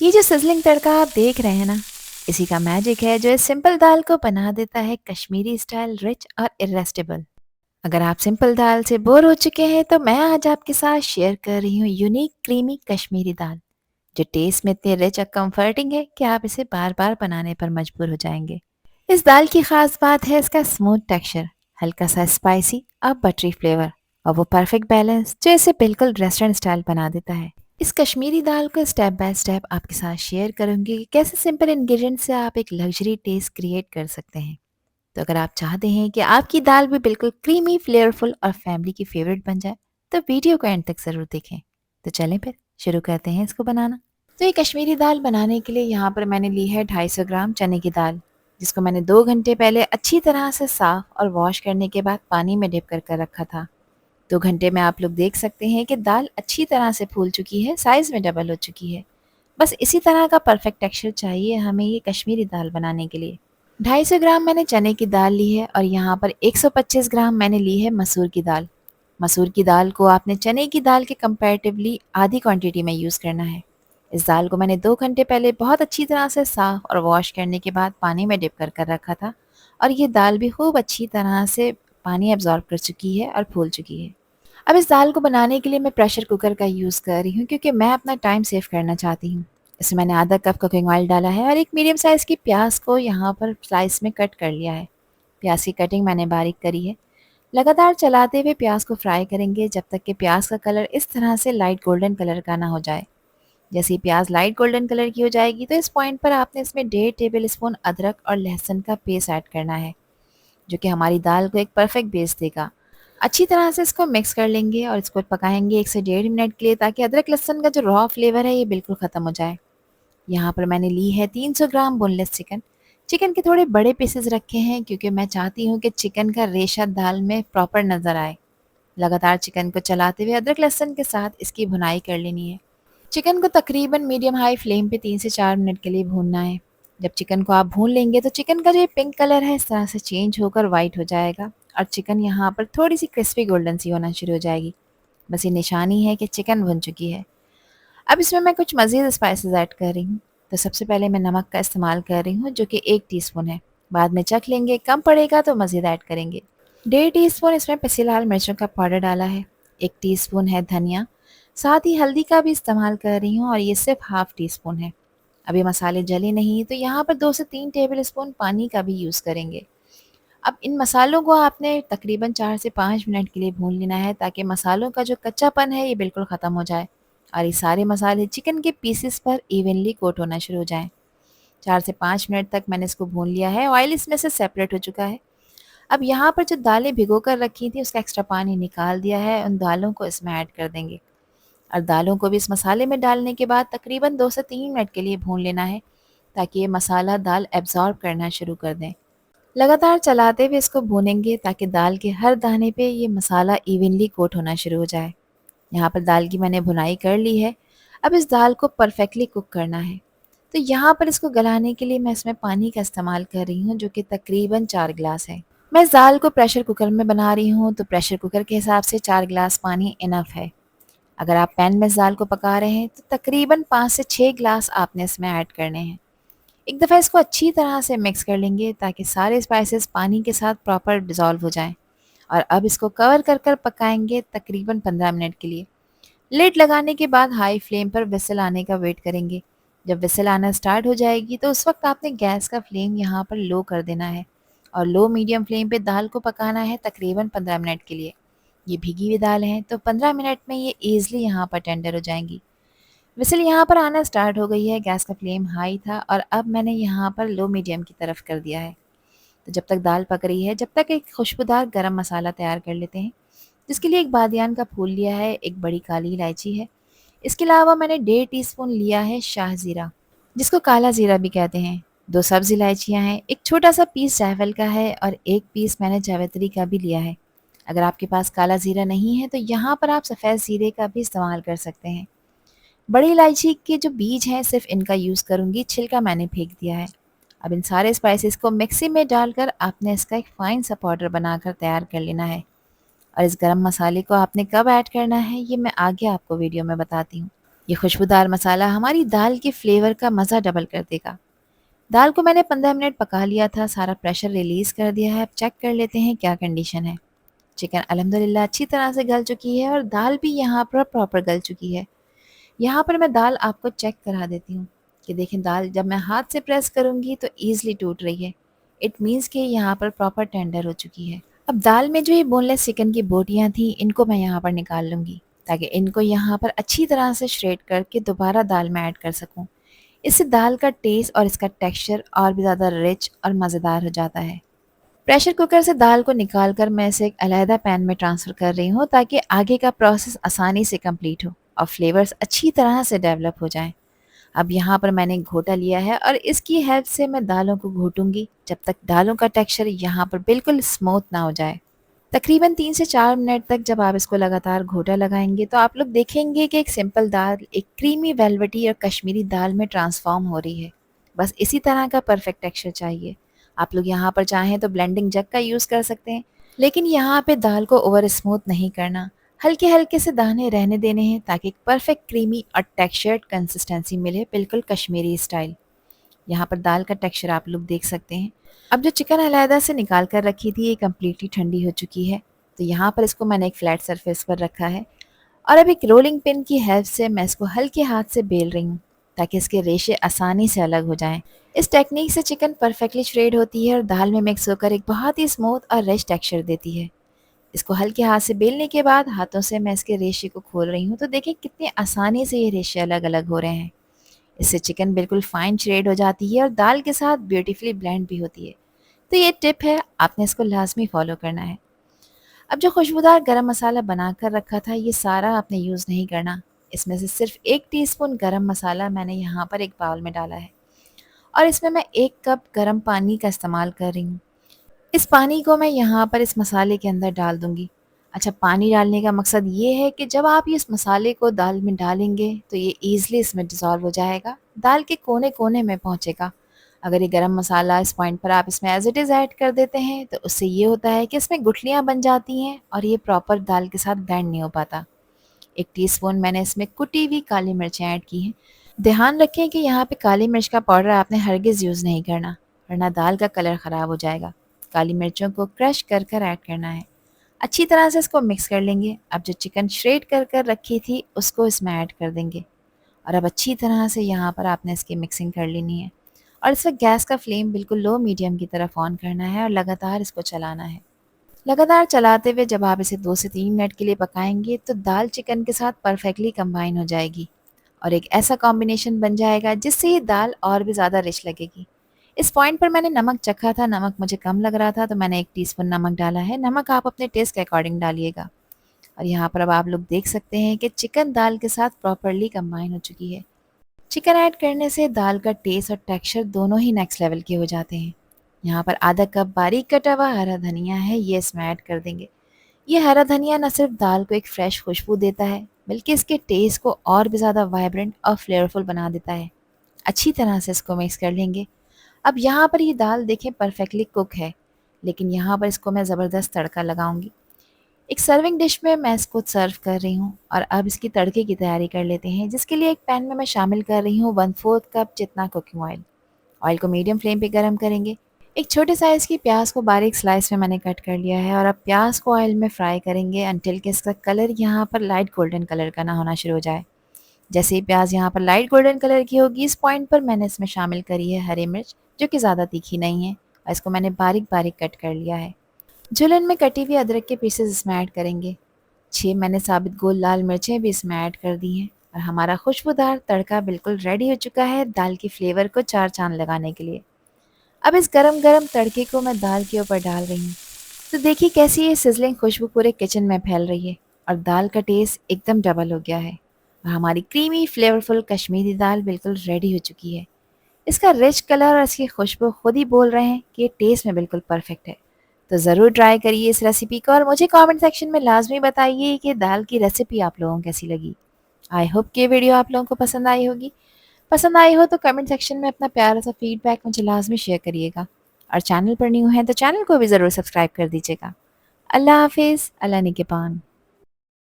ये जो सिज़लिंग तड़का आप देख रहे हैं ना, इसी का मैजिक है जो इस सिंपल दाल को बना देता है कश्मीरी स्टाइल रिच और इरेस्टिबल। अगर आप सिंपल दाल से बोर हो चुके हैं तो मैं आज आपके साथ शेयर कर रही हूँ यूनिक क्रीमी कश्मीरी दाल, जो टेस्ट में इतनी रिच और कंफर्टिंग है कि आप इसे बार बार बनाने पर मजबूर हो जाएंगे। इस दाल की खास बात है इसका स्मूथ टेक्सचर, हल्का सा स्पाइसी और बटरी फ्लेवर, और वो परफेक्ट बैलेंस जो इसे बिल्कुल रेस्टोरेंट स्टाइल बना देता है। इस कश्मीरी दाल को स्टेप बाय स्टेप आपके साथ शेयर करूंगी कि कैसे सिंपल इंग्रेडिएंट से आप एक लग्जरी टेस्ट क्रिएट कर सकते हैं। तो अगर आप चाहते हैं कि आपकी दाल भी बिल्कुल क्रीमी, फ्लेवरफुल और फैमिली की फेवरेट बन जाए, तो वीडियो को एंड तक ज़रूर देखें। तो चलें फिर शुरू करते हैं इसको बनाना। तो ये कश्मीरी दाल बनाने के लिए यहाँ पर मैंने ली है 250 ग्राम चने की दाल, जिसको मैंने 2 घंटे पहले अच्छी तरह से साफ और वॉश करने के बाद पानी में डिप कर रखा था। 2 घंटे में आप लोग देख सकते हैं कि दाल अच्छी तरह से फूल चुकी है, साइज़ में डबल हो चुकी है। बस इसी तरह का परफेक्ट टेक्सचर चाहिए हमें ये कश्मीरी दाल बनाने के लिए। 250 ग्राम मैंने चने की दाल ली है और यहाँ पर 125 ग्राम मैंने ली है मसूर की दाल। मसूर की दाल को आपने चने की दाल के कंपैरेटिवली आधी क्वांटिटी में यूज़ करना है। इस दाल को मैंने 2 घंटे पहले बहुत अच्छी तरह से साफ़ और वॉश करने के बाद पानी में डिप कर रखा था, और ये दाल भी खूब अच्छी तरह से पानी एब्जॉर्ब कर चुकी है और फूल चुकी है। अब इस दाल को बनाने के लिए मैं प्रेशर कुकर का यूज़ कर रही हूँ, क्योंकि मैं अपना टाइम सेव करना चाहती हूँ। इसमें मैंने आधा कप कुकिंग ऑयल डाला है और एक मीडियम साइज़ की प्याज को यहाँ पर स्लाइस में कट कर लिया है। प्याज की कटिंग मैंने बारीक करी है। लगातार चलाते हुए प्याज को फ्राई करेंगे जब तक कि प्याज का कलर इस तरह से लाइट गोल्डन कलर का ना हो जाए। जैसे ही प्याज लाइट गोल्डन कलर की हो जाएगी तो इस पॉइंट पर आपने इसमें 1.5 टेबल स्पून अदरक और लहसुन का पेस्ट ऐड करना है, जो कि हमारी दाल को एक परफेक्ट बेस देगा। अच्छी तरह से इसको मिक्स कर लेंगे और इसको पकाएंगे 1 से 1.5 मिनट के लिए, ताकि अदरक लहसुन का जो रॉ फ्लेवर है ये बिल्कुल ख़त्म हो जाए। यहाँ पर मैंने ली है 300 ग्राम बोनलेस चिकन। चिकन के थोड़े बड़े पीसेस रखे हैं क्योंकि मैं चाहती हूँ कि चिकन का रेशा दाल में प्रॉपर नज़र आए। लगातार चिकन को चलाते हुए अदरक लहसुन के साथ इसकी भुनाई कर लेनी है। चिकन को तकरीबन मीडियम हाई फ्लेम पे 3 से 4 मिनट के लिए भूनना है। जब चिकन को आप भून लेंगे तो चिकन का जो ये पिंक कलर है इस तरह से चेंज होकर वाइट हो जाएगा, और चिकन यहाँ पर थोड़ी सी क्रिस्पी गोल्डन सी होना शुरू हो जाएगी। बस ये निशानी है कि चिकन भुन चुकी है। अब इसमें मैं कुछ मज़ीद स्पाइसेस ऐड कर रही हूँ। तो सबसे पहले मैं नमक का इस्तेमाल कर रही हूँ, जो कि 1 टीस्पून है। बाद में चख लेंगे, कम पड़ेगा तो मज़ीद ऐड करेंगे। 1.5 टीस्पून इसमें पिसी लाल मिर्चों का पाउडर डाला है। 1 टीस्पून है धनिया। साथ ही हल्दी का भी इस्तेमाल कर रही हूँ और ये सिर्फ हाफ़ टी स्पून है। अभी मसाले जले नहीं तो यहाँ पर 2 से 3 टेबल स्पून पानी का भी यूज़ करेंगे। अब इन मसालों को आपने तकरीबन 4 से 5 मिनट के लिए भून लेना है, ताकि मसालों का जो कच्चापन है ये बिल्कुल ख़त्म हो जाए और ये सारे मसाले चिकन के पीसेस पर इवनली कोट होना शुरू हो जाएँ। 4 से 5 मिनट तक मैंने इसको भून लिया है, ऑयल इसमें से सेपरेट हो चुका है। अब यहाँ पर जो दालें भिगो कर रखी थी उसका एक्स्ट्रा पानी निकाल दिया है, उन दालों को इसमें ऐड कर देंगे और दालों को भी इस मसाले में डालने के बाद तकरीबन 2 से 3 मिनट के लिए भून लेना है, ताकि ये मसाला दाल एब्ज़ॉर्ब करना शुरू कर दें। लगातार चलाते हुए इसको भूनेंगे ताकि दाल के हर दाने पे ये मसाला इवनली कोट होना शुरू हो जाए। यहाँ पर दाल की मैंने भुनाई कर ली है। अब इस दाल को परफेक्टली कुक करना है। तो यहाँ पर इसको गलाने के लिए मैं इसमें पानी का इस्तेमाल कर रही हूँ, जो कि तकरीबन 4 गिलास है। मैं इस दाल को प्रेशर कुकर में बना रही हूँ, तो प्रेशर कुकर के हिसाब से 4 गिलास पानी इनफ है। अगर आप पैन में इस दाल को पका रहे हैं तो तकरीबन 5 से 6 गिलास आपने इसमें ऐड करने हैं। एक दफ़ा इसको अच्छी तरह से मिक्स कर लेंगे ताकि सारे स्पाइसेस पानी के साथ प्रॉपर डिज़ोल्व हो जाएँ, और अब इसको कवर कर पकाएंगे तकरीबन 15 मिनट के लिए। लिड लगाने के बाद हाई फ्लेम पर विसल आने का वेट करेंगे। जब विसल आना स्टार्ट हो जाएगी तो उस वक्त आपने गैस का फ्लेम यहाँ पर लो कर देना है और लो मीडियम फ्लेम पे दाल को पकाना है तकरीबन 15 मिनट के लिए। ये भीगी हुई दाल है तो 15 मिनट में ये ईज़िली यहाँ पर टेंडर हो जाएंगी। विसल यहाँ पर आना स्टार्ट हो गई है, गैस का फ्लेम हाई था और अब मैंने यहाँ पर लो मीडियम की तरफ कर दिया है। तो जब तक दाल पक रही है, जब तक एक खुशबूदार गरम मसाला तैयार कर लेते हैं, जिसके लिए एक बादियान का फूल लिया है, एक बड़ी काली इलायची है। इसके अलावा मैंने 1.5 टीस्पून लिया है शाह ज़ीरा, जिसको काला ज़ीरा भी कहते हैं। 2 सब्ज़ इलायचियाँ हैं, एक छोटा सा पीस जायफल का है और एक पीस मैंने जावित्री का भी लिया है। अगर आपके पास काला ज़ीरा नहीं है तो यहाँ पर आप सफ़ेद ज़ीरे का भी इस्तेमाल कर सकते हैं। बड़ी इलायची के जो बीज हैं सिर्फ इनका यूज़ करूँगी, छिलका मैंने फेंक दिया है। अब इन सारे स्पाइसेस को मिक्सी में डालकर आपने इसका एक फ़ाइन सा पाउडर बनाकर तैयार कर लेना है, और इस गरम मसाले को आपने कब ऐड करना है ये मैं आगे आपको वीडियो में बताती हूँ। ये खुशबूदार मसाला हमारी दाल के फ्लेवर का मज़ा डबल कर देगा। दाल को मैंने 15 मिनट पका लिया था, सारा प्रेशर रिलीज़ कर दिया है। अब चेक कर लेते हैं क्या कंडीशन है। चिकन अल्हम्दुलिल्लाह अच्छी तरह से गल चुकी है और दाल भी यहाँ पर प्रॉपर गल चुकी है। यहाँ पर मैं दाल आपको चेक करा देती हूँ कि देखें, दाल जब मैं हाथ से प्रेस करूँगी तो ईज़िली टूट रही है। इट मीन्स कि यहाँ पर प्रॉपर टेंडर हो चुकी है। अब दाल में जो ये बोनलेस चिकन की बोटियाँ थी, इनको मैं यहाँ पर निकाल लूँगी ताकि इनको यहाँ पर अच्छी तरह से श्रेड करके दोबारा दाल में ऐड कर सकूँ। इससे दाल का टेस्ट और इसका टेक्सचर और भी ज़्यादा रिच और मज़ेदार हो जाता है। प्रेशर कुकर से दाल को निकालकर मैं इसे एक अलहदा पैन में ट्रांसफ़र कर रही हूँ ताकि आगे का प्रोसेस आसानी से कंप्लीट हो और फ्लेवर्स अच्छी तरह से डेवलप हो जाएं। अब यहाँ पर मैंने एक घोटा लिया है और इसकी हेल्प से मैं दालों को घोटूंगी जब तक दालों का टेक्सचर यहाँ पर बिल्कुल स्मूथ ना हो जाए। तकरीबन 3 से 4 मिनट तक जब आप इसको लगातार घोटा लगाएंगे तो आप लोग देखेंगे कि एक सिंपल दाल एक क्रीमी वेलवेटी और कश्मीरी दाल में ट्रांसफॉर्म हो रही है। बस इसी तरह का परफेक्ट टेक्सचर चाहिए। आप लोग यहाँ पर चाहें तो ब्लेंडिंग जग का यूज़ कर सकते हैं, लेकिन यहाँ पे दाल को ओवर स्मूथ नहीं करना, हल्के हल्के से दाने रहने देने हैं ताकि एक परफेक्ट क्रीमी और टेक्सचर्ड कंसिस्टेंसी मिले, बिल्कुल कश्मीरी स्टाइल। यहाँ पर दाल का टेक्सचर आप लोग देख सकते हैं। अब जो चिकन अलहदा से निकाल कर रखी थी ये कम्प्लीटली ठंडी हो चुकी है, तो यहाँ पर इसको मैंने एक फ्लैट सरफेस पर रखा है और अब एक रोलिंग पिन की हेल्प से मैं इसको हल्के हाथ से बेल रही हूँ ताकि इसके रेशे आसानी से अलग हो जाएं। इस टेक्निक से चिकन परफेक्टली श्रेड होती है और दाल में मिक्स होकर एक बहुत ही स्मूथ और रिच टेक्सचर देती है। इसको हल्के हाथ से बेलने के बाद हाथों से मैं इसके रेशे को खोल रही हूँ, तो देखें कितनी आसानी से ये रेशे अलग अलग हो रहे हैं। इससे चिकन बिल्कुल फाइन श्रेड हो जाती है और दाल के साथ ब्यूटीफुली ब्लेंड भी होती है। तो ये टिप है, आपने इसको लाजमी फॉलो करना है। अब जो खुशबूदार गरम मसाला बनाकर रखा था ये सारा आपने यूज़ नहीं करना। इसमें से सिर्फ 1 टीस्पून गरम मसाला मैंने यहाँ पर एक बाउल में डाला है और इसमें मैं 1 कप गरम पानी का इस्तेमाल कर रही हूँ। इस पानी को मैं यहाँ पर इस मसाले के अंदर डाल दूँगी। अच्छा, पानी डालने का मकसद ये है कि जब आप इस मसाले को दाल में डालेंगे तो ये ईज़िली इसमें डिज़ॉल्व हो जाएगा, दाल के कोने-कोने में पहुँचेगा। अगर ये गरम मसाला इस पॉइंट पर आप इसमें एज़ इट इज़ ऐड कर देते हैं तो उससे ये होता है कि इसमें गुठलियाँ बन जाती हैं और ये प्रॉपर दाल के साथ ब्लेंड नहीं हो पाता। 1 टीस्पून मैंने इसमें कुटी हुई काली मिर्चें ऐड की हैं। ध्यान रखें कि यहाँ पे काली मिर्च का पाउडर आपने हरगिज़ यूज़ नहीं करना, वरना दाल का कलर ख़राब हो जाएगा। काली मिर्चों को क्रश कर कर ऐड करना है। अच्छी तरह से इसको मिक्स कर लेंगे। अब जो चिकन श्रेड कर कर रखी थी उसको इसमें ऐड कर देंगे और अब अच्छी तरह से यहाँ पर आपने इसकी मिक्सिंग कर लेनी है और इस वक्त गैस का फ्लेम बिल्कुल लो मीडियम की तरफ ऑन करना है और लगातार इसको चलाना है। लगातार चलाते हुए जब आप इसे 2 से 3 मिनट के लिए पकाएंगे तो दाल चिकन के साथ परफेक्टली कंबाइन हो जाएगी और एक ऐसा कॉम्बिनेशन बन जाएगा जिससे ये दाल और भी ज़्यादा रिच लगेगी। इस पॉइंट पर मैंने नमक चखा था, नमक मुझे कम लग रहा था तो मैंने 1 टीस्पून नमक डाला है। नमक आप अपने टेस्ट के अकॉर्डिंग डालिएगा। और यहाँ पर अब आप लोग देख सकते हैं कि चिकन दाल के साथ प्रॉपरली कंबाइन हो चुकी है। चिकन ऐड करने से दाल का टेस्ट और टेक्सचर दोनों ही नेक्स्ट लेवल के हो जाते हैं। यहाँ पर आधा कप बारीक कटा हुआ हरा धनिया है, ये इसमें ऐड कर देंगे। ये हरा धनिया न सिर्फ दाल को एक फ्रेश खुशबू देता है बल्कि इसके टेस्ट को और भी ज़्यादा वाइब्रेंट और फ्लेवरफुल बना देता है। अच्छी तरह से इसको मिक्स कर लेंगे। अब यहाँ पर ये दाल देखें परफेक्टली कुक है, लेकिन यहाँ पर इसको मैं ज़बरदस्त तड़का लगाऊंगी। एक सर्विंग डिश में मैं इसको सर्व कर रही हूँ और अब इसकी तड़के की तैयारी कर लेते हैं, जिसके लिए एक पैन में मैं शामिल कर रही हूँ 1/4 कप जितना कुकिंग ऑयल। ऑयल को मीडियम फ्लेम पे गरम करेंगे। एक छोटे साइज़ की प्याज को बारीक स्लाइस में मैंने कट कर लिया है और अब प्याज को ऑयल में फ्राई करेंगे अनटिल कि इसका कलर यहाँ पर लाइट गोल्डन कलर का ना होना शुरू हो जाए। जैसे ही प्याज यहाँ पर लाइट गोल्डन कलर की होगी इस पॉइंट पर मैंने इसमें शामिल करी है हरी मिर्च, जो कि ज़्यादा तीखी नहीं है और इसको मैंने बारीक बारीक कट कर लिया है। जुलन में कटी हुई अदरक के पीसेस इसमें ऐड करेंगे। 6 मैंने साबित गोल लाल मिर्चें भी इसमें ऐड कर दी हैं और हमारा खुशबूदार तड़का बिल्कुल रेडी हो चुका है दाल की फ्लेवर को चार चांद लगाने के लिए। अब इस गरम गरम तड़के को मैं दाल के ऊपर डाल रही हूँ, तो देखिए कैसी ये सिजलिंग खुशबू पूरे किचन में फैल रही है और दाल का टेस्ट एकदम डबल हो गया है और हमारी क्रीमी फ्लेवरफुल कश्मीरी दाल बिल्कुल रेडी हो चुकी है। इसका रिच कलर और इसकी खुशबू खुद ही बोल रहे हैं कि ये टेस्ट में बिल्कुल परफेक्ट है। तो ज़रूर ट्राई करिए इस रेसिपी को और मुझे कमेंट सेक्शन में लाजमी बताइए कि दाल की रेसिपी आप लोगों को कैसी लगी। आई होप कि ये वीडियो आप लोगों को पसंद आई होगी। पसंद आई हो तो कमेंट सेक्शन में अपना प्यारा सा फीडबैक मुझे लाजमी शेयर करिएगा और चैनल पर न्यू है तो चैनल को भी ज़रूर सब्सक्राइब कर दीजिएगा। अल्लाह हाफिज़, अल्लाह निगहबान।